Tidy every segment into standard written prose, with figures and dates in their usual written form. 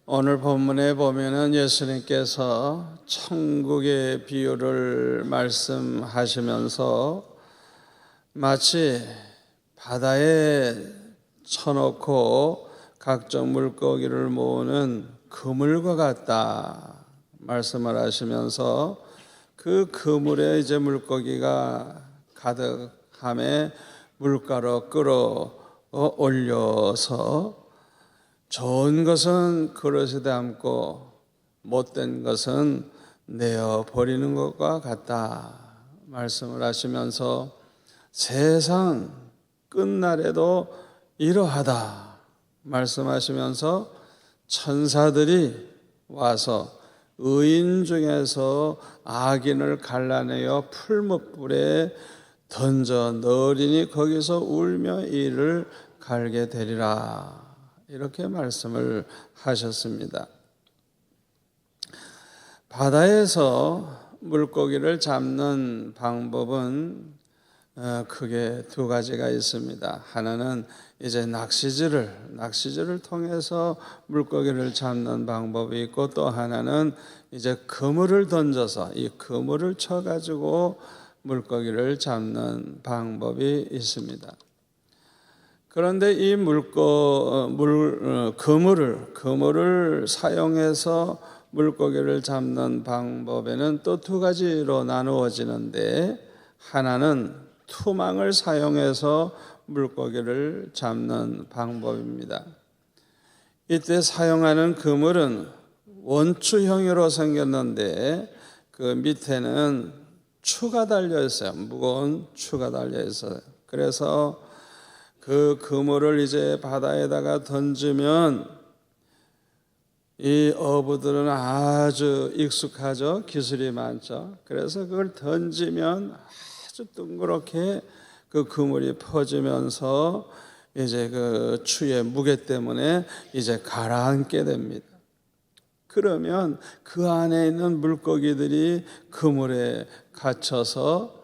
오늘 본문에 보면은 예수님께서 천국의 비유를 말씀하시면서 마치 바다에 쳐놓고 각종 물고기를 모으는 그물과 같다 말씀을 하시면서 그 그물에 이제 물고기가 가득함에 물가로 끌어 올려서 좋은 것은 그릇에 담고 못된 것은 내어 버리는 것과 같다 말씀을 하시면서 세상 끝날에도 이러하다 말씀하시면서 천사들이 와서 의인 중에서 악인을 갈라내어 풀무불에 던져 넣으리니 거기서 울며 이를 갈게 되리라 이렇게 말씀을 하셨습니다. 바다에서 물고기를 잡는 방법은 크게 두 가지가 있습니다. 하나는 이제 낚시질을 통해서 물고기를 잡는 방법이 있고 또 하나는 이제 그물을 던져서 이 그물을 쳐가지고 물고기를 잡는 방법이 있습니다. 그런데 이 그물을 사용해서 물고기를 잡는 방법에는 또 두 가지로 나누어지는데 하나는 투망을 사용해서 물고기를 잡는 방법입니다. 이때 사용하는 그물은 원추형으로 생겼는데 그 밑에는 추가 달려 있어요. 무거운 추가 달려 있어요. 그래서 그 그물을 이제 바다에다가 던지면 이 어부들은 아주 익숙하죠. 기술이 많죠. 그래서 그걸 던지면 아주 둥그렇게 그 그물이 퍼지면서 이제 그 추의 무게 때문에 이제 가라앉게 됩니다. 그러면 그 안에 있는 물고기들이 그물에 갇혀서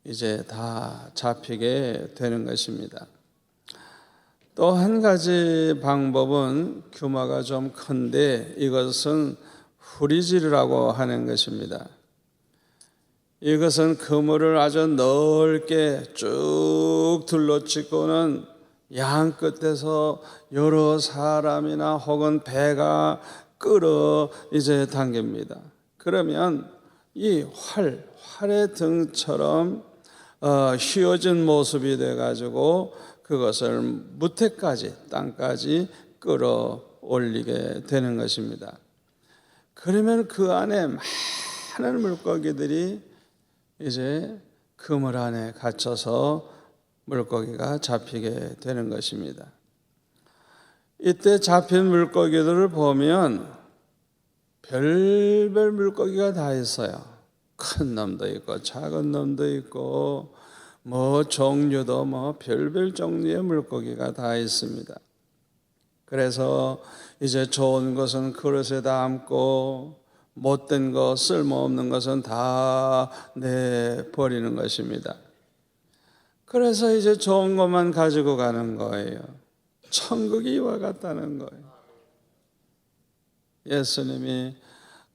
이제 다 잡히게 되는 것입니다. 또 한 가지 방법은 규모가 좀 큰데 이것은 후리질이라고 하는 것입니다. 이것은 그물을 아주 넓게 쭉 둘러치고는 양 끝에서 여러 사람이나 혹은 배가 끌어 이제 당깁니다. 그러면 이 활의 등처럼 휘어진 모습이 돼가지고 그것을 무태까지 땅까지 끌어올리게 되는 것입니다. 그러면 그 안에 많은 물고기들이 이제 그물 안에 갇혀서 물고기가 잡히게 되는 것입니다. 이때 잡힌 물고기들을 보면 별별 물고기가 다 있어요. 큰 놈도 있고 작은 놈도 있고 종류도 별별 종류의 물고기가 다 있습니다. 그래서 이제 좋은 것은 그릇에 담고 못된 것, 쓸모없는 것은 다 내버리는 것입니다. 그래서 이제 좋은 것만 가지고 가는 거예요. 천국이 이와 같다는 거예요. 예수님이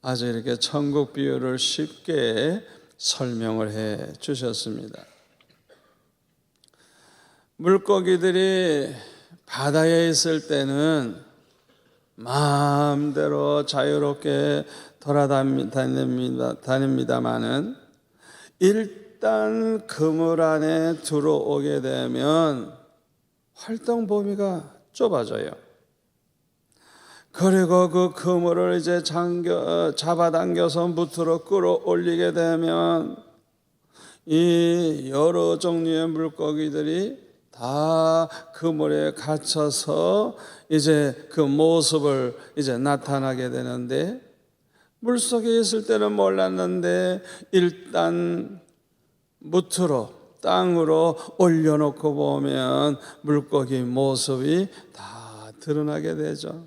아주 이렇게 천국 비유를 쉽게 설명을 해 주셨습니다. 물고기들이 바다에 있을 때는 마음대로 자유롭게 돌아다닙니다마는 일단 그물 안에 들어오게 되면 활동 범위가 좁아져요. 그리고 그 그물을 이제 잡아당겨서 무트로 끌어올리게 되면 이 여러 종류의 물고기들이 다 그물에 갇혀서 이제 그 모습을 이제 나타나게 되는데 물속에 있을 때는 몰랐는데 일단 무트로 땅으로 올려놓고 보면 물고기 모습이 다 드러나게 되죠.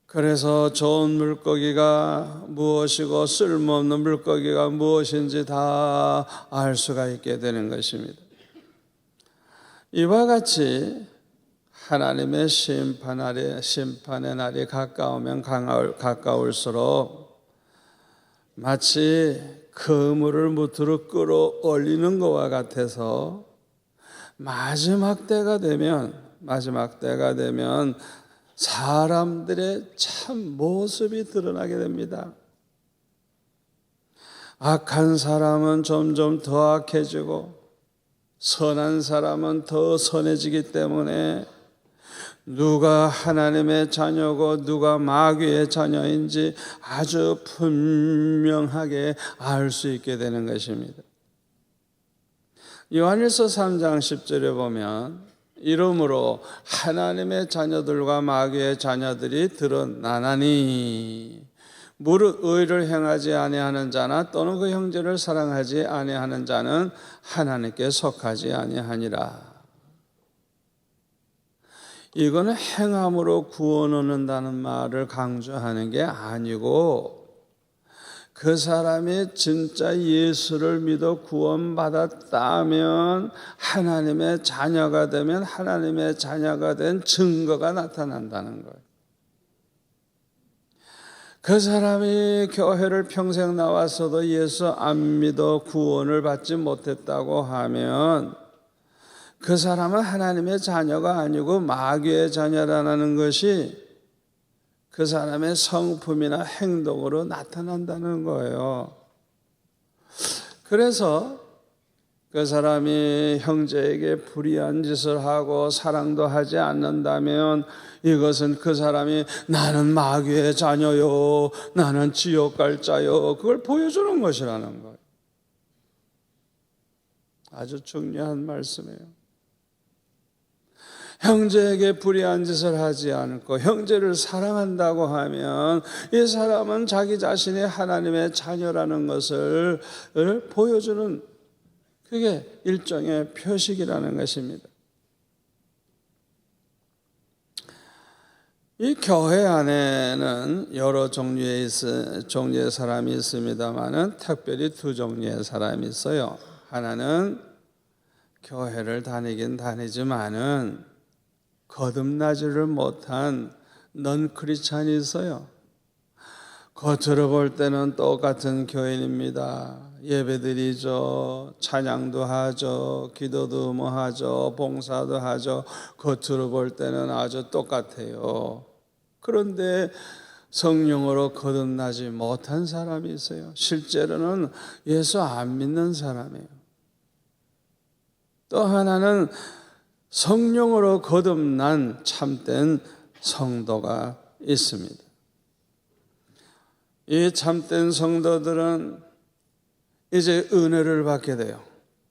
그래서 좋은 물고기가 무엇이고 쓸모없는 물고기가 무엇인지 다 알 수가 있게 되는 것입니다. 이와 같이 하나님의 심판의 날이 가까우면 가까울수록 마치 그물을 무트로 끌어올리는 것과 같아서 마지막 때가 되면 사람들의 참 모습이 드러나게 됩니다. 악한 사람은 점점 더 악해지고 선한 사람은 더 선해지기 때문에 누가 하나님의 자녀고 누가 마귀의 자녀인지 아주 분명하게 알 수 있게 되는 것입니다. 요한일서 3장 10절에 보면 이러므로 하나님의 자녀들과 마귀의 자녀들이 드러나나니 무릇 의를 행하지 아니하는 자나 또는 그 형제를 사랑하지 아니하는 자는 하나님께 속하지 아니하니라. 이거는 행함으로 구원 얻는다는 말을 강조하는 게 아니고 그 사람이 진짜 예수를 믿어 구원받았다면 하나님의 자녀가 되면 하나님의 자녀가 된 증거가 나타난다는 거예요. 그 사람이 교회를 평생 나왔어도 예수 안 믿어 구원을 받지 못했다고 하면 그 사람은 하나님의 자녀가 아니고 마귀의 자녀라는 것이 그 사람의 성품이나 행동으로 나타난다는 거예요. 그래서 그 사람이 형제에게 불의한 짓을 하고 사랑도 하지 않는다면 이것은 그 사람이 나는 마귀의 자녀요, 나는 지옥 갈 자요, 그걸 보여주는 것이라는 거예요. 아주 중요한 말씀이에요. 형제에게 불의한 짓을 하지 않고 형제를 사랑한다고 하면 이 사람은 자기 자신이 하나님의 자녀라는 것을 보여주는 그게 일종의 표식이라는 것입니다. 이 교회 안에는 여러 종류의 사람이 있습니다만은 특별히 두 종류의 사람이 있어요. 하나는 교회를 다니긴 다니지만은 거듭나지를 못한 넌 크리스찬이 있어요. 겉으로 볼 때는 똑같은 교인입니다. 예배드리죠, 찬양도 하죠, 기도도 하죠, 봉사도 하죠. 겉으로 볼 때는 아주 똑같아요. 그런데 성령으로 거듭나지 못한 사람이 있어요. 실제로는 예수 안 믿는 사람이에요. 또 하나는 성령으로 거듭난 참된 성도가 있습니다. 이 참된 성도들은 이제 은혜를 받게 돼요.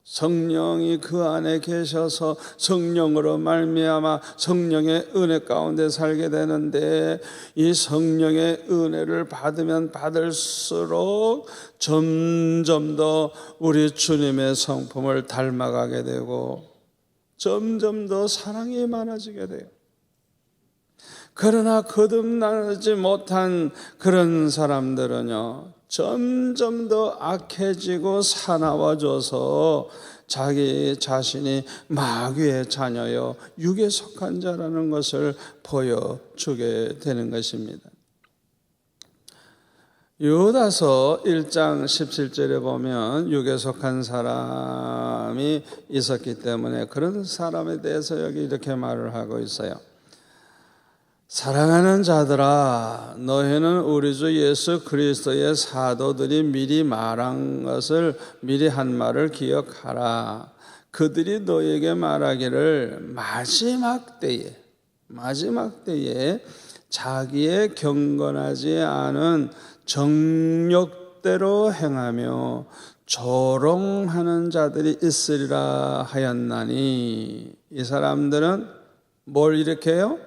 성령이 그 안에 계셔서 성령으로 말미암아 성령의 은혜 가운데 살게 되는데 이 성령의 은혜를 받으면 받을수록 점점 더 우리 주님의 성품을 닮아가게 되고 점점 더 사랑이 많아지게 돼요. 그러나 거듭나지 못한 그런 사람들은요, 점점 더 악해지고 사나워져서 자기 자신이 마귀의 자녀여 육에 속한 자라는 것을 보여주게 되는 것입니다. 유다서 1장 17절에 보면 육에 속한 사람이 있었기 때문에 그런 사람에 대해서 여기 이렇게 말을 하고 있어요. 사랑하는 자들아, 너희는 우리 주 예수 그리스도의 사도들이 미리 한 말을 기억하라. 그들이 너에게 말하기를 마지막 때에 자기의 경건하지 않은 정욕대로 행하며 조롱하는 자들이 있으리라 하였나니, 이 사람들은 뭘 일으켜요?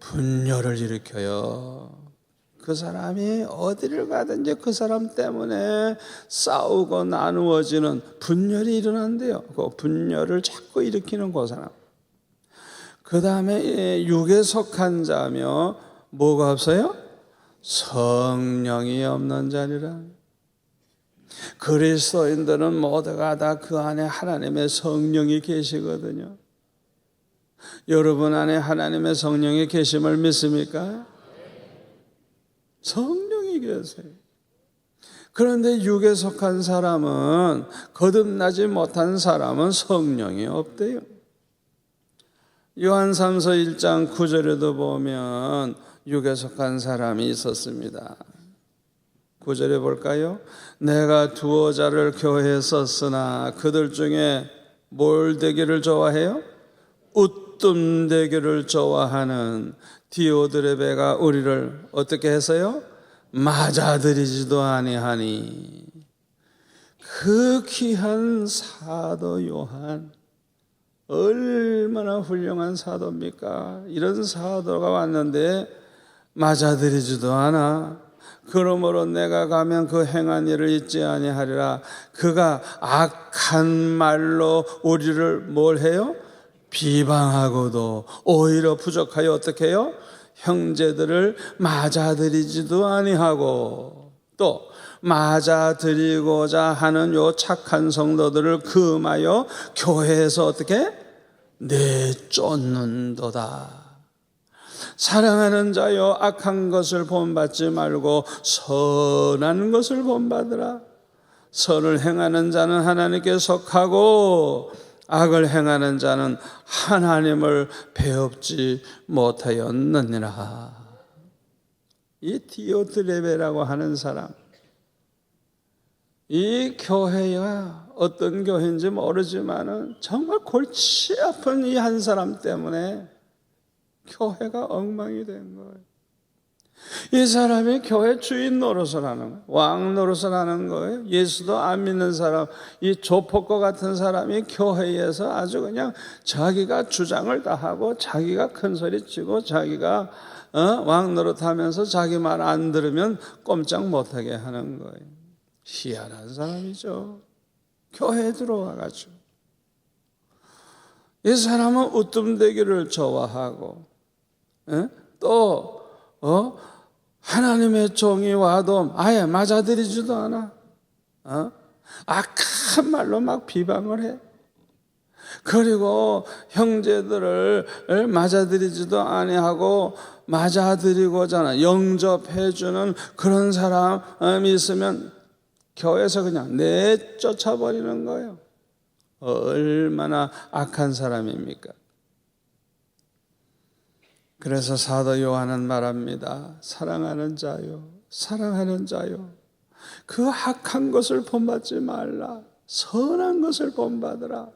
분열을 일으켜요. 그 사람이 어디를 가든지 그 사람 때문에 싸우고 나누어지는 분열이 일어난대요. 그 분열을 자꾸 일으키는 그 사람. 그 다음에 육에 속한 자며 뭐가 없어요? 성령이 없는 자리라. 그리스도인들은 모두가 다 그 안에 하나님의 성령이 계시거든요. 여러분 안에 하나님의 성령의 계심을 믿습니까? 성령이 계세요. 그런데 육에 속한 사람은, 거듭나지 못한 사람은 성령이 없대요. 요한 3서 1장 9절에도 보면 육에 속한 사람이 있었습니다. 9절에 볼까요? 내가 두어 자를 교회에 썼으나 그들 중에 뭘 되기를 좋아해요? 웃뜸 되기를 좋아하는 디오드레베가 우리를 어떻게 했어요? 맞아들이지도 아니하니. 그 귀한 사도 요한, 얼마나 훌륭한 사도입니까? 이런 사도가 왔는데 맞아들이지도 않아. 그러므로 내가 가면 그 행한 일을 잊지 아니하리라. 그가 악한 말로 우리를 뭘 해요? 비방하고도 오히려 부족하여 어떻게 해요? 형제들을 맞아들이지도 아니하고, 또 맞아들이고자 하는 요 착한 성도들을 금하여 교회에서 어떻게? 내쫓는도다. 사랑하는 자여, 악한 것을 본받지 말고 선한 것을 본받으라. 선을 행하는 자는 하나님께 속하고 악을 행하는 자는 하나님을 배웁지 못하였느니라. 이 디오드레베라고 하는 사람, 이 교회가 어떤 교회인지 모르지만은 정말 골치 아픈 이 한 사람 때문에 교회가 엉망이 된 거예요. 이 사람이 교회 주인 노릇을 하는 거예요. 왕 노릇을 하는 거예요. 예수도 안 믿는 사람, 이 조폭과 같은 사람이 교회에서 아주 그냥 자기가 주장을 다 하고 자기가 큰 소리 치고 자기가 왕 노릇하면서 자기 말 안 들으면 꼼짝 못하게 하는 거예요. 희한한 사람이죠. 교회에 들어와가지고 이 사람은 웃음대기를 좋아하고 또 하나님의 종이 와도 아예 맞아들이지도 않아. 악한 말로 막 비방을 해. 그리고 형제들을 맞아들이지도 아니하고 맞아들이고자 영접해주는 그런 사람이 있으면 교회에서 그냥 내쫓아버리는 거예요. 얼마나 악한 사람입니까? 그래서 사도 요한은 말합니다. 사랑하는 자요, 사랑하는 자요, 그 악한 것을 본받지 말라. 선한 것을 본받으라.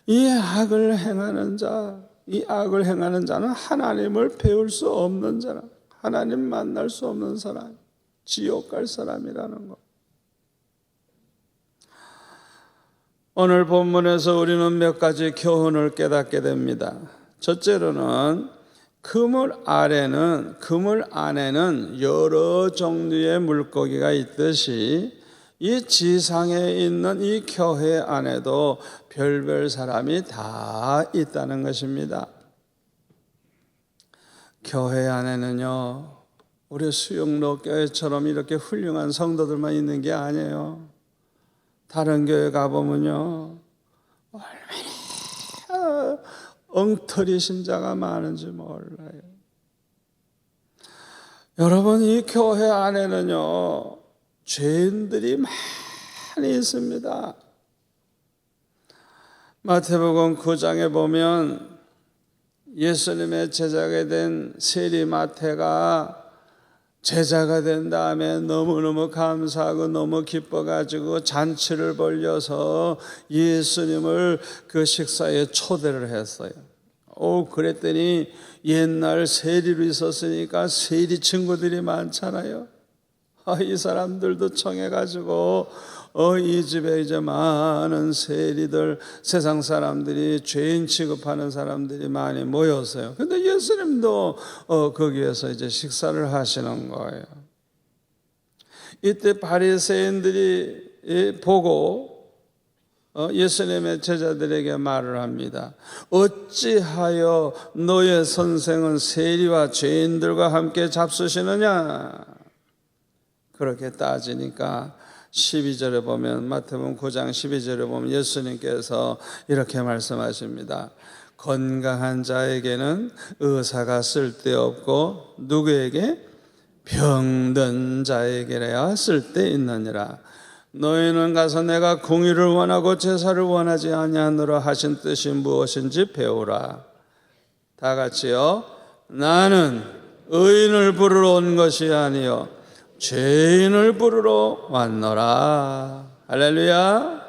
이 악을 행하는 자, 이 악을 행하는 자는 하나님을 배울 수 없는 자라. 하나님 만날 수 없는 사람, 지옥 갈 사람이라는 것. 오늘 본문에서 우리는 몇 가지 교훈을 깨닫게 됩니다. 첫째로는 그물 안에는 여러 종류의 물고기가 있듯이 이 지상에 있는 이 교회 안에도 별별 사람이 다 있다는 것입니다. 교회 안에는요, 우리 수영로 교회처럼 이렇게 훌륭한 성도들만 있는 게 아니에요. 다른 교회 가보면요, 얼마나 엉터리 신자가 많은지 몰라요. 여러분, 이 교회 안에는요, 죄인들이 많이 있습니다. 마태복음 9장에 보면 예수님의 제자가 된 세리마태가 제자가 된 다음에 너무너무 감사하고 너무 기뻐가지고 잔치를 벌려서 예수님을 그 식사에 초대를 했어요. 그랬더니 옛날 세리로 있었으니까 세리 친구들이 많잖아요. 이 사람들도 청해가지고 이 집에 이제 많은 세리들, 세상 사람들이 죄인 취급하는 사람들이 많이 모였어요. 근데 예수님도 거기에서 이제 식사를 하시는 거예요. 이때 바리새인들이 보고 예수님의 제자들에게 말을 합니다. 어찌하여 너의 선생은 세리와 죄인들과 함께 잡수시느냐? 그렇게 따지니까 12절에 보면, 마태복음 9장 12절에 보면 예수님께서 이렇게 말씀하십니다. 건강한 자에게는 의사가 쓸데없고 누구에게? 병든 자에게야 쓸데있느니라. 너희는 가서 내가 공의를 원하고 제사를 원하지 아니하노라 하신 뜻이 무엇인지 배우라. 다 같이요. 나는 의인을 부르러 온 것이 아니요 죄인을 부르러 왔노라. 할렐루야.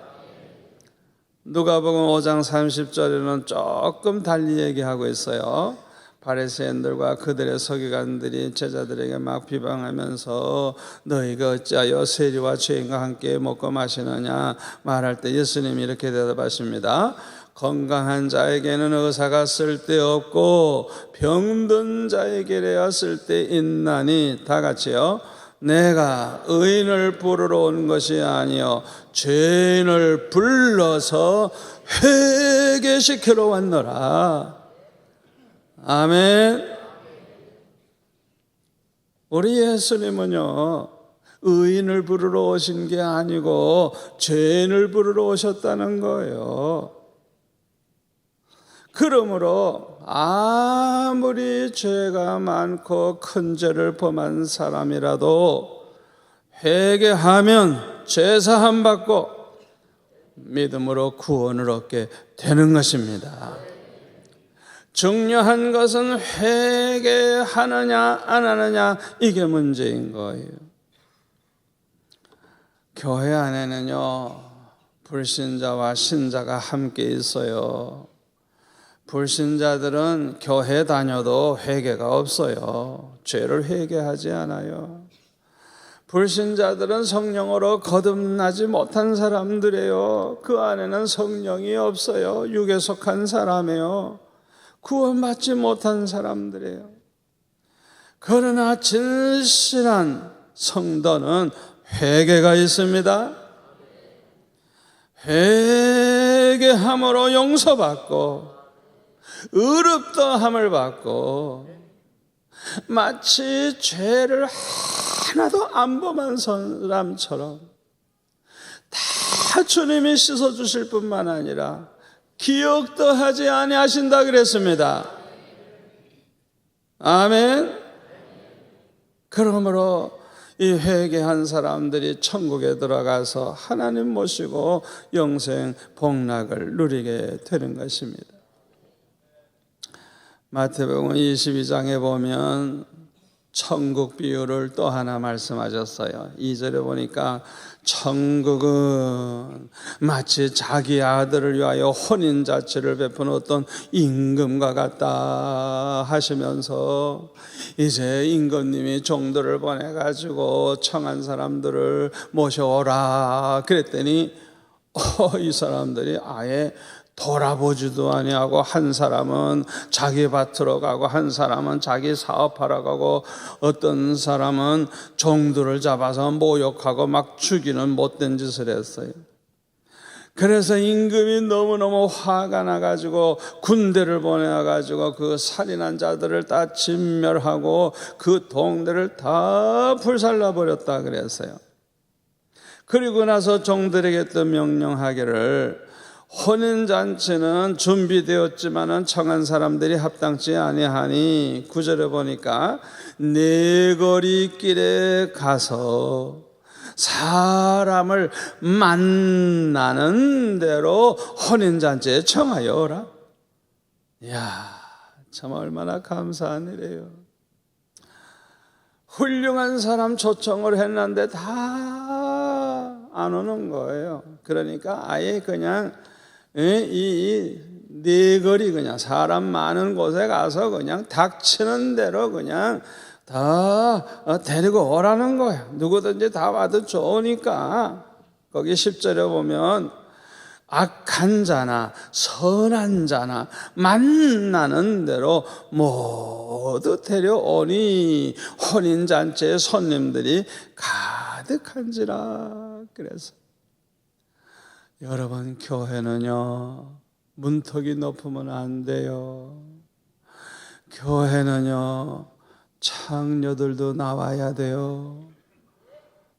누가복음 5장 30절에는 조금 달리 얘기하고 있어요. 바리새인들과 그들의 서기관들이 제자들에게 막 비방하면서 너희가 어찌하여 세리와 죄인과 함께 먹고 마시느냐 말할 때 예수님이 이렇게 대답하십니다. 건강한 자에게는 의사가 쓸데없고 병든 자에게야 쓸데있나니. 다 같이요. 내가 의인을 부르러 온 것이 아니요 죄인을 불러서 회개시키러 왔노라. 아멘. 우리 예수님은요 의인을 부르러 오신 게 아니고 죄인을 부르러 오셨다는 거예요. 그러므로 아무리 죄가 많고 큰 죄를 범한 사람이라도 회개하면 제사함 받고 믿음으로 구원을 얻게 되는 것입니다. 중요한 것은 회개하느냐 안 하느냐, 이게 문제인 거예요. 교회 안에는요 불신자와 신자가 함께 있어요. 불신자들은 교회 다녀도 회개가 없어요. 죄를 회개하지 않아요. 불신자들은 성령으로 거듭나지 못한 사람들이에요. 그 안에는 성령이 없어요. 육에 속한 사람이에요. 구원받지 못한 사람들이에요. 그러나 진실한 성도는 회개가 있습니다. 회개함으로 용서받고 의롭다함을 받고 마치 죄를 하나도 안 범한 사람처럼 다 주님이 씻어주실 뿐만 아니라 기억도 하지 아니하신다 그랬습니다. 아멘. 그러므로 이 회개한 사람들이 천국에 들어가서 하나님 모시고 영생 복락을 누리게 되는 것입니다. 마태복음 22장에 보면 천국 비유를 또 하나 말씀하셨어요. 2절에 보니까 천국은 마치 자기 아들을 위하여 혼인잔치를 베푼 어떤 임금과 같다 하시면서 이제 임금님이 종들을 보내가지고 청한 사람들을 모셔오라 그랬더니 이 사람들이 아예 돌아보지도 아니하고, 한 사람은 자기 밭으로 가고 한 사람은 자기 사업하러 가고 어떤 사람은 종들을 잡아서 모욕하고 막 죽이는 못된 짓을 했어요. 그래서 임금이 너무너무 화가 나가지고 군대를 보내가지고 그 살인한 자들을 다 진멸하고 그 동네를 다 불살라버렸다 그랬어요. 그리고 나서 종들에게 또 명령하기를 혼인잔치는 준비되었지만은 청한 사람들이 합당치 아니하니 9절에 보니까 네거리길에 가서 사람을 만나는 대로 혼인잔치에 청하여라. 이야, 참 얼마나 감사한 일이에요. 훌륭한 사람 초청을 했는데 다 안 오는 거예요. 그러니까 아예 그냥 이 네거리 그냥 사람 많은 곳에 가서 그냥 닥치는 대로 그냥 다 데리고 오라는 거예요. 누구든지 다 와도 좋으니까. 거기 10절에 보면 악한 자나 선한 자나 만나는 대로 모두 데려오니 혼인잔치에 손님들이 가득한지라. 그래서 여러분, 교회는요 문턱이 높으면 안 돼요. 교회는요 창녀들도 나와야 돼요.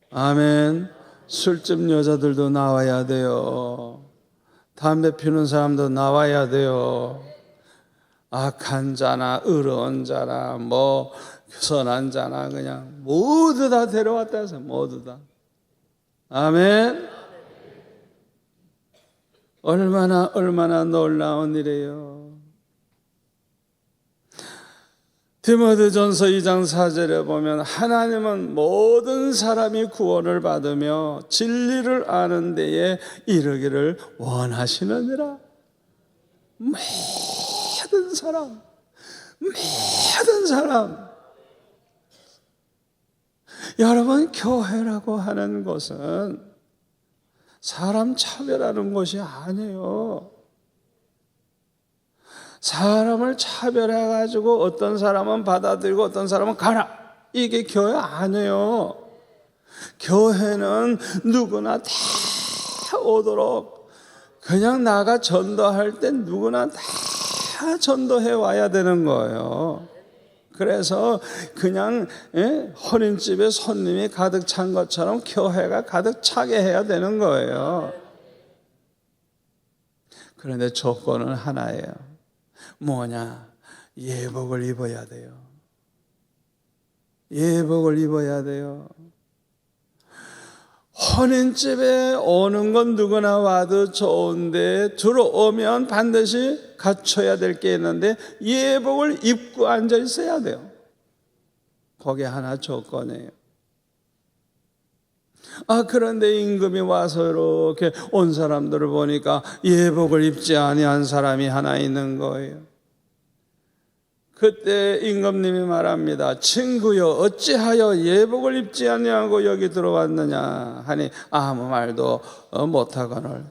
아멘. 술집 여자들도 나와야 돼요. 담배 피우는 사람도 나와야 돼요. 악한 자나 의로운 자나 뭐 선한 자나 그냥 모두 다 데려왔다 해서 모두 다. 아멘. 얼마나 놀라운 일이에요. 디모데전서 2장 4절에 보면 하나님은 모든 사람이 구원을 받으며 진리를 아는 데에 이르기를 원하시느니라. 모든 사람. 여러분, 교회라고 하는 것은 사람 차별하는 것이 아니에요. 사람을 차별해가지고 어떤 사람은 받아들이고 어떤 사람은 가라, 이게 교회 아니에요. 교회는 누구나 다 오도록 그냥 나가 전도할 때 누구나 다 전도해 와야 되는 거예요. 그래서 그냥 혼인집에 손님이 가득 찬 것처럼 교회가 가득 차게 해야 되는 거예요. 그런데 조건은 하나예요. 뭐냐? 예복을 입어야 돼요. 예복을 입어야 돼요. 혼인집에 오는 건 누구나 와도 좋은데 들어오면 반드시 갖춰야 될 게 있는데 예복을 입고 앉아 있어야 돼요. 그게 하나 조건이에요. 그런데 임금이 와서 이렇게 온 사람들을 보니까 예복을 입지 아니한 사람이 하나 있는 거예요. 그때 임금님이 말합니다. 친구여, 어찌하여 예복을 입지 아니하고 여기 들어왔느냐 하니 아무 말도 못하거늘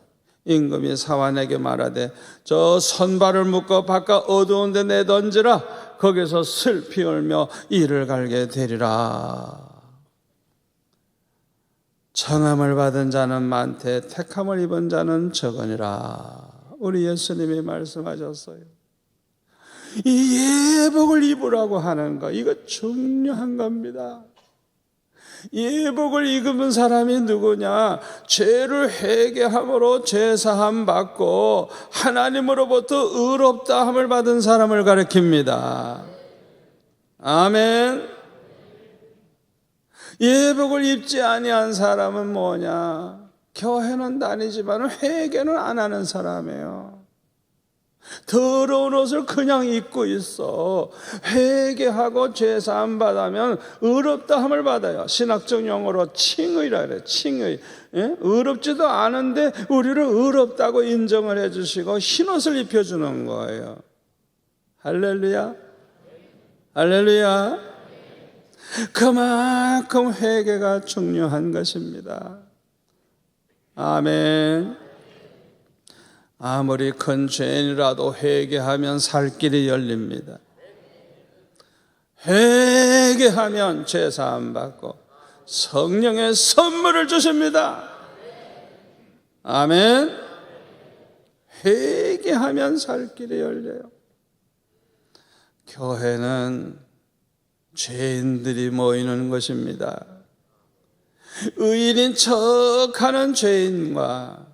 임금이 사환에게 말하되 저 선발을 묶어 바깥 어두운 데 내던지라. 거기서 슬피 울며 이를 갈게 되리라. 청함을 받은 자는 많되 택함을 입은 자는 적으니라. 우리 예수님이 말씀하셨어요. 이 예복을 입으라고 하는 거, 이거 중요한 겁니다. 예복을 입은 사람이 누구냐? 죄를 회개함으로 죄사함 받고 하나님으로부터 의롭다함을 받은 사람을 가리킵니다. 아멘. 예복을 입지 아니한 사람은 뭐냐? 교회는 다니지만 회개는 안 하는 사람이에요. 더러운 옷을 그냥 입고 있어. 회개하고 죄사함 받으면 의롭다함을 받아요. 신학적 용어로 칭의라 그래요. 칭의. 의롭지도 않은데 우리를 의롭다고 인정을 해주시고 흰옷을 입혀주는 거예요. 할렐루야. 할렐루야. 그만큼 회개가 중요한 것입니다. 아멘. 아무리 큰 죄인이라도 회개하면 살 길이 열립니다. 회개하면 죄 사함 받고 성령의 선물을 주십니다. 아멘. 회개하면 살 길이 열려요. 교회는 죄인들이 모이는 것입니다. 의인인 척하는 죄인과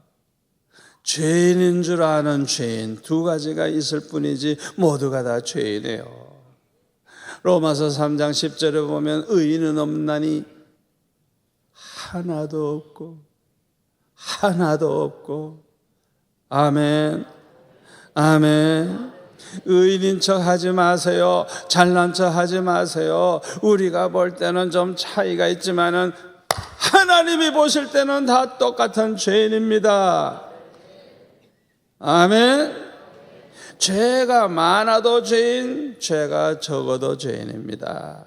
죄인인 줄 아는 죄인, 두 가지가 있을 뿐이지 모두가 다 죄인이에요. 로마서 3장 10절에 보면 의인은 없나니 하나도 없고. 아멘. 아멘. 의인인 척 하지 마세요. 잘난 척 하지 마세요. 우리가 볼 때는 좀 차이가 있지만은 하나님이 보실 때는 다 똑같은 죄인입니다. 아멘. 죄가 많아도 죄인, 죄가 적어도 죄인입니다.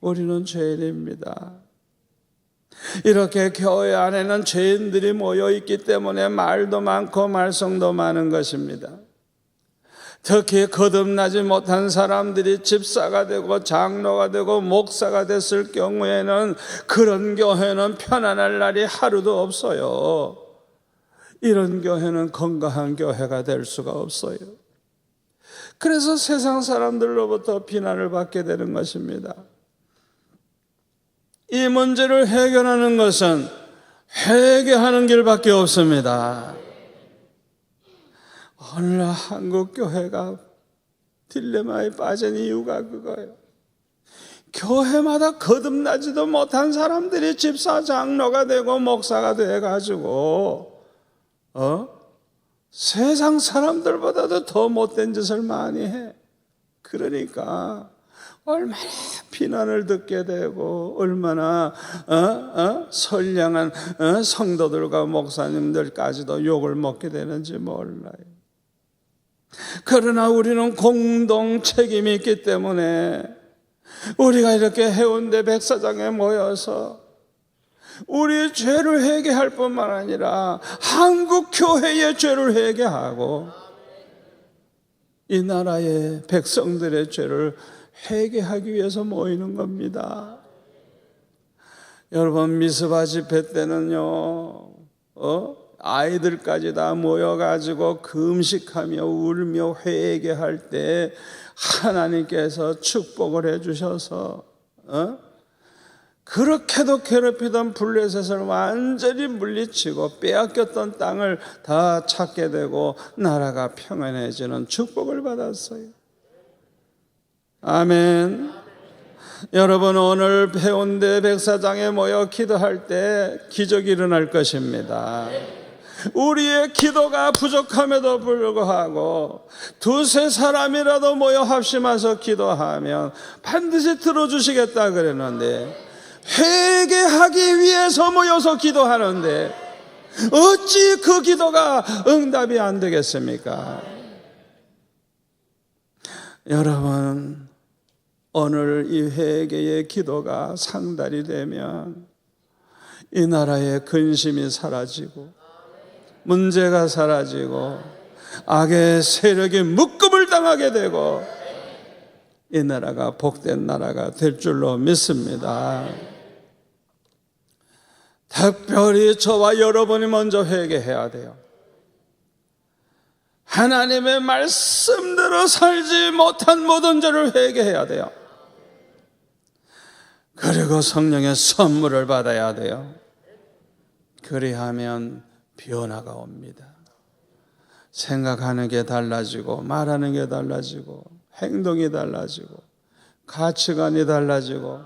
우리는 죄인입니다. 이렇게 교회 안에는 죄인들이 모여 있기 때문에 말도 많고 말썽도 많은 것입니다. 특히 거듭나지 못한 사람들이 집사가 되고 장로가 되고 목사가 됐을 경우에는 그런 교회는 편안할 날이 하루도 없어요. 이런 교회는 건강한 교회가 될 수가 없어요. 그래서 세상 사람들로부터 비난을 받게 되는 것입니다. 이 문제를 해결하는 것은 회개하는 길밖에 없습니다. 오늘 한국 교회가 딜레마에 빠진 이유가 그거예요. 교회마다 거듭나지도 못한 사람들이 집사 장로가 되고 목사가 돼가지고 세상 사람들보다도 더 못된 짓을 많이 해. 그러니까 얼마나 비난을 듣게 되고 얼마나 선량한 성도들과 목사님들까지도 욕을 먹게 되는지 몰라요. 그러나 우리는 공동 책임이 있기 때문에 우리가 이렇게 해운대 백사장에 모여서 우리의 죄를 회개할 뿐만 아니라 한국 교회의 죄를 회개하고 이 나라의 백성들의 죄를 회개하기 위해서 모이는 겁니다. 여러분, 미스바 집회 때는요, 아이들까지 다 모여가지고 금식하며 울며 회개할 때 하나님께서 축복을 해주셔서 그렇게도 괴롭히던 블레셋을 완전히 물리치고 빼앗겼던 땅을 다 찾게 되고 나라가 평안해지는 축복을 받았어요. 아멘. 여러분, 오늘 해운대 백사장에 모여 기도할 때 기적이 일어날 것입니다. 우리의 기도가 부족함에도 불구하고 두세 사람이라도 모여 합심해서 기도하면 반드시 들어주시겠다 그랬는데, 회개하기 위해서 모여서 기도하는데 어찌 그 기도가 응답이 안 되겠습니까? 여러분, 오늘 이 회개의 기도가 상달이 되면 이 나라의 근심이 사라지고 문제가 사라지고 악의 세력이 묶음을 당하게 되고 이 나라가 복된 나라가 될 줄로 믿습니다. 특별히 저와 여러분이 먼저 회개해야 돼요. 하나님의 말씀대로 살지 못한 모든 죄를 회개해야 돼요. 그리고 성령의 선물을 받아야 돼요. 그리하면 변화가 옵니다. 생각하는 게 달라지고 말하는 게 달라지고 행동이 달라지고 가치관이 달라지고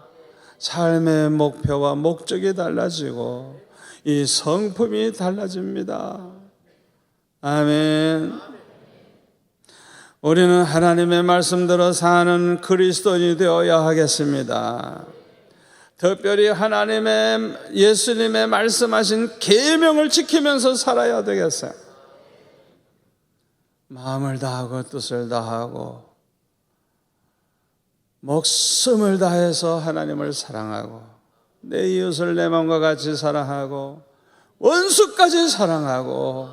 삶의 목표와 목적이 달라지고 이 성품이 달라집니다. 아멘. 우리는 하나님의 말씀대로 사는 그리스도인이 되어야 하겠습니다. 특별히 하나님의 예수님의 말씀하신 계명을 지키면서 살아야 되겠어요. 마음을 다하고 뜻을 다하고 목숨을 다해서 하나님을 사랑하고 내 이웃을 내 마음과 같이 사랑하고 원수까지 사랑하고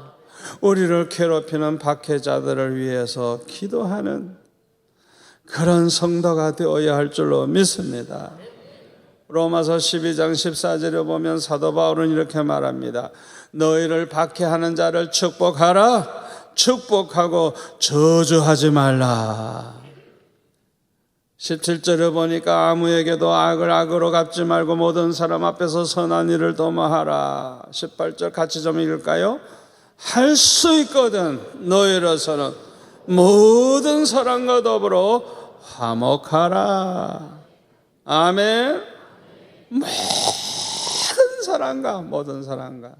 우리를 괴롭히는 박해자들을 위해서 기도하는 그런 성도가 되어야 할 줄로 믿습니다. 로마서 12장 14절에 보면 사도 바울은 이렇게 말합니다. 너희를 박해하는 자를 축복하라. 축복하고 저주하지 말라. 17절에 보니까 아무에게도 악을 악으로 갚지 말고 모든 사람 앞에서 선한 일을 도모하라. 18절 같이 좀 읽을까요? 할 수 있거든 너희로서는 모든 사람과 더불어 화목하라. 아멘. 모든 사람과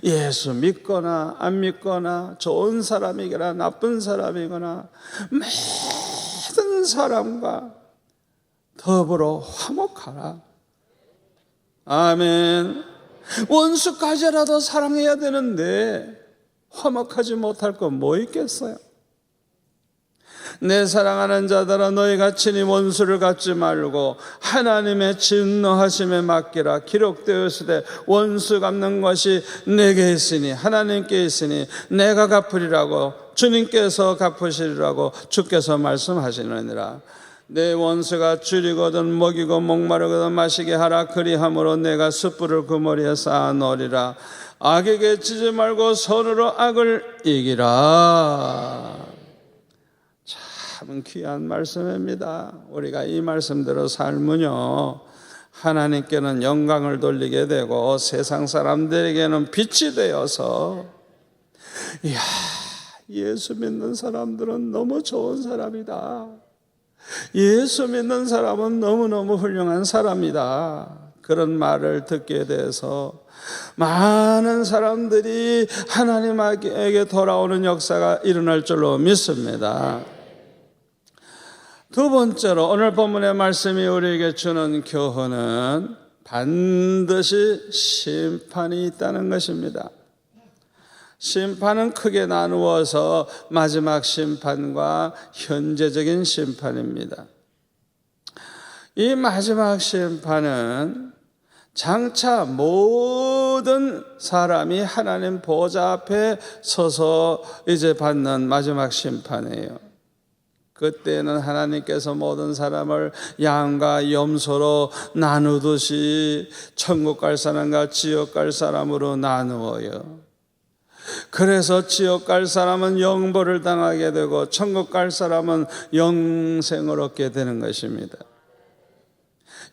예수 믿거나 안 믿거나 좋은 사람이거나 나쁜 사람이거나 모든 사람과 더불어 화목하라. 아멘. 원수까지라도 사랑해야 되는데 화목하지 못할 건 뭐 있겠어요? 내 사랑하는 자들아 너희가 친히 원수를 갚지 말고 하나님의 진노하심에 맡기라. 기록되었으되 원수 갚는 것이 내게 있으니 하나님께 있으니 내가 갚으리라고 주님께서 갚으시리라고 주께서 말씀하시느니라. 내 원수가 줄이거든 먹이고 목마르거든 마시게 하라. 그리함으로 내가 숯불을 그 머리에 쌓아 놓으리라. 악에게 지지 말고 손으로 악을 이기라. 참 귀한 말씀입니다. 우리가 이 말씀대로 살면요 하나님께는 영광을 돌리게 되고 세상 사람들에게는 빛이 되어서, 이야, 예수 믿는 사람들은 너무 좋은 사람이다. 예수 믿는 사람은 너무너무 훌륭한 사람이다. 그런 말을 듣게 돼서 많은 사람들이 하나님에게 돌아오는 역사가 일어날 줄로 믿습니다. 두 번째로 오늘 본문의 말씀이 우리에게 주는 교훈은 반드시 심판이 있다는 것입니다. 심판은 크게 나누어서 마지막 심판과 현재적인 심판입니다. 이 마지막 심판은 장차 모든 사람이 하나님 보좌 앞에 서서 이제 받는 마지막 심판이에요. 그때는 하나님께서 모든 사람을 양과 염소로 나누듯이 천국 갈 사람과 지옥 갈 사람으로 나누어요. 그래서 지옥 갈 사람은 영벌을 당하게 되고 천국 갈 사람은 영생을 얻게 되는 것입니다.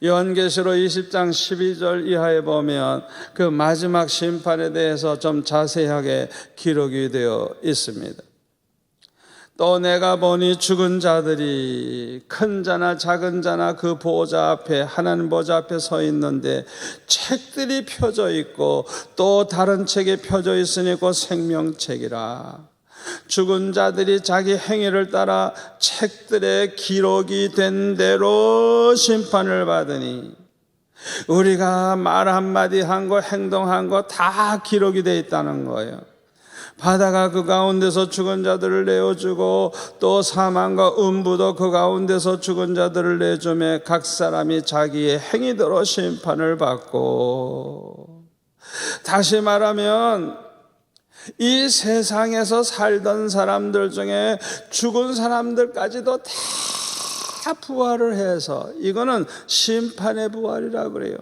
요한계시록 20장 12절 이하에 보면 그 마지막 심판에 대해서 좀 자세하게 기록이 되어 있습니다. 또 내가 보니 죽은 자들이 큰 자나 작은 자나 그 보좌 앞에, 하나님 보좌 앞에 서 있는데 책들이 펴져 있고 또 다른 책이 펴져 있으니 곧 생명책이라. 죽은 자들이 자기 행위를 따라 책들에 기록이 된 대로 심판을 받으니, 우리가 말 한마디 한 거, 행동한 거 다 기록이 되어 있다는 거예요. 바다가 그 가운데서 죽은 자들을 내어주고 또 사망과 음부도 그 가운데서 죽은 자들을 내주며 각 사람이 자기의 행위대로 심판을 받고, 다시 말하면 이 세상에서 살던 사람들 중에 죽은 사람들까지도 다 부활을 해서, 이거는 심판의 부활이라고 그래요.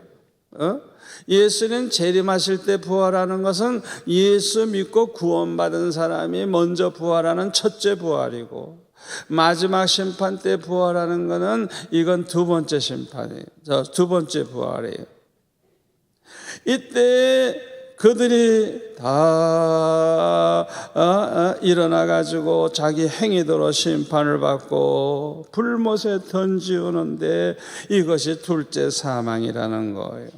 예수님 재림하실 때 부활하는 것은 예수 믿고 구원받은 사람이 먼저 부활하는 첫째 부활이고, 마지막 심판 때 부활하는 것은 이건 두 번째 심판이에요. 두 번째 부활이에요. 이때 그들이 다 일어나가지고 자기 행위대로 심판을 받고 불못에 던지우는데, 이것이 둘째 사망이라는 거예요.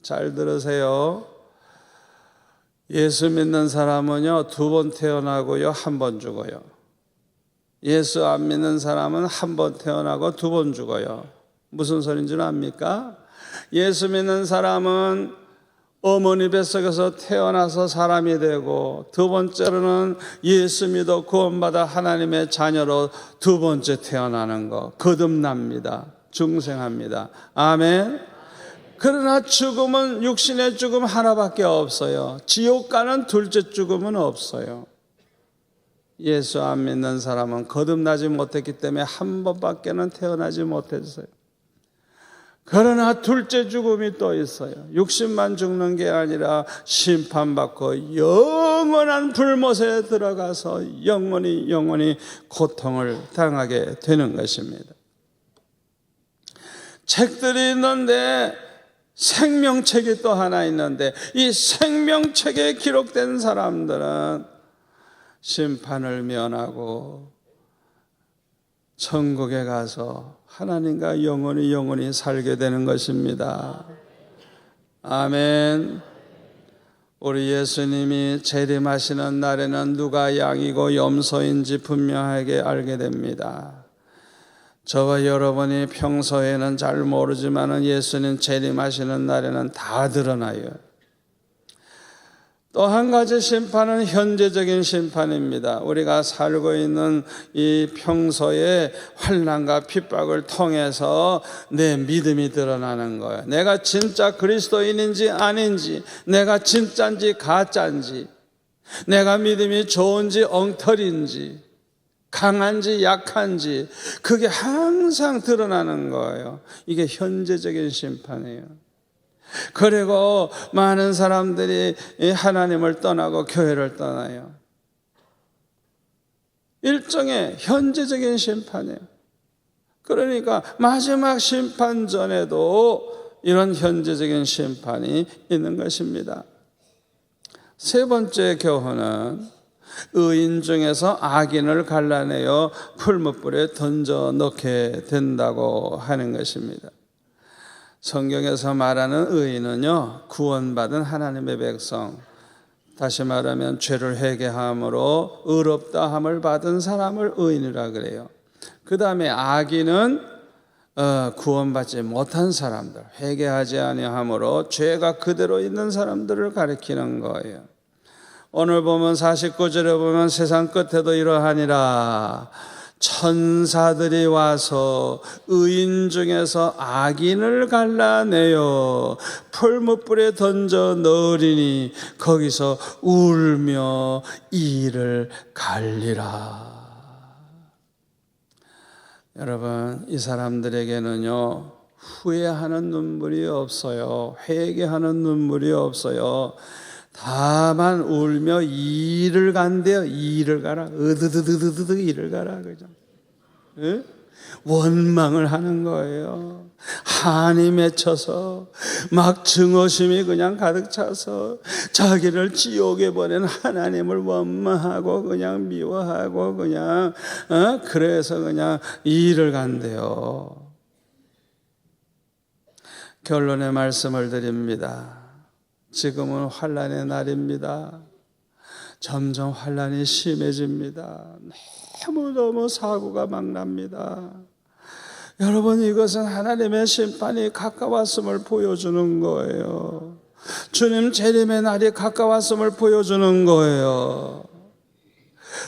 잘 들으세요. 예수 믿는 사람은요, 두 번 태어나고요, 한 번 죽어요. 예수 안 믿는 사람은 한 번 태어나고 두 번 죽어요. 무슨 소리인 줄 압니까? 예수 믿는 사람은 어머니 뱃속에서 태어나서 사람이 되고, 두 번째로는 예수 믿어 구원받아 하나님의 자녀로 두 번째 태어나는 거, 거듭납니다. 중생합니다. 아멘. 그러나 죽음은, 육신의 죽음 하나밖에 없어요. 지옥 가는 둘째 죽음은 없어요. 예수 안 믿는 사람은 거듭나지 못했기 때문에 한 번밖에는 태어나지 못했어요. 그러나 둘째 죽음이 또 있어요. 육신만 죽는 게 아니라 심판받고 영원한 불못에 들어가서 영원히 고통을 당하게 되는 것입니다. 책들이 있는데 생명책이 또 하나 있는데, 이 생명책에 기록된 사람들은 심판을 면하고 천국에 가서 하나님과 영원히 살게 되는 것입니다. 아멘. 우리 예수님이 재림하시는 날에는 누가 양이고 염소인지 분명하게 알게 됩니다. 저와 여러분이 평소에는 잘 모르지만 예수님 재림하시는 날에는 다 드러나요. 또 한 가지 심판은 현재적인 심판입니다. 우리가 살고 있는 이 평소의 환난과 핍박을 통해서 내 믿음이 드러나는 거예요. 내가 진짜 그리스도인인지 아닌지, 내가 진짜인지 가짜인지, 내가 믿음이 좋은지 엉터리인지, 강한지 약한지, 그게 항상 드러나는 거예요. 이게 현재적인 심판이에요. 그리고 많은 사람들이 하나님을 떠나고 교회를 떠나요. 일종의 현재적인 심판이에요. 그러니까 마지막 심판 전에도 이런 현재적인 심판이 있는 것입니다. 세 번째 교훈은 의인 중에서 악인을 갈라내어 풀무불에 던져 넣게 된다고 하는 것입니다. 성경에서 말하는 의인은요, 구원받은 하나님의 백성, 다시 말하면 죄를 회개함으로 의롭다 함을 받은 사람을 의인이라 그래요. 그 다음에 악인은 구원받지 못한 사람들, 회개하지 아니함으로 죄가 그대로 있는 사람들을 가리키는 거예요. 오늘 보면 49절에 보면 세상 끝에도 이러하니라. 천사들이 와서 의인 중에서 악인을 갈라내어 풀무불에 던져 넣으리니 거기서 울며 이를 갈리라. 여러분, 이 사람들에게는요, 후회하는 눈물이 없어요. 회개하는 눈물이 없어요. 다만 울며 이를 간대요. 이를 가라. 으드드드드드 이를 가라. 그죠? 예? 원망을 하는 거예요. 한이 맺혀서 막 증오심이 그냥 가득 차서 자기를 지옥에 보낸 하나님을 원망하고 그냥 미워하고 그냥 그래서 그냥 이를 간대요. 결론의 말씀을 드립니다. 지금은 환난의 날입니다. 점점 환난이 심해집니다. 너무너무 사고가 막 납니다. 여러분, 이것은 하나님의 심판이 가까웠음을 보여주는 거예요. 주님 재림의 날이 가까웠음을 보여주는 거예요.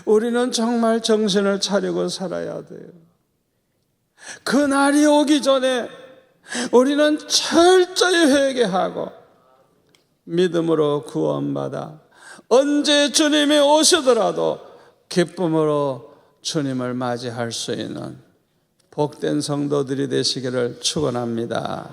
우리는 정말 정신을 차리고 살아야 돼요. 그 날이 오기 전에 우리는 철저히 회개하고 믿음으로 구원받아 언제 주님이 오시더라도 기쁨으로 주님을 맞이할 수 있는 복된 성도들이 되시기를 축원합니다.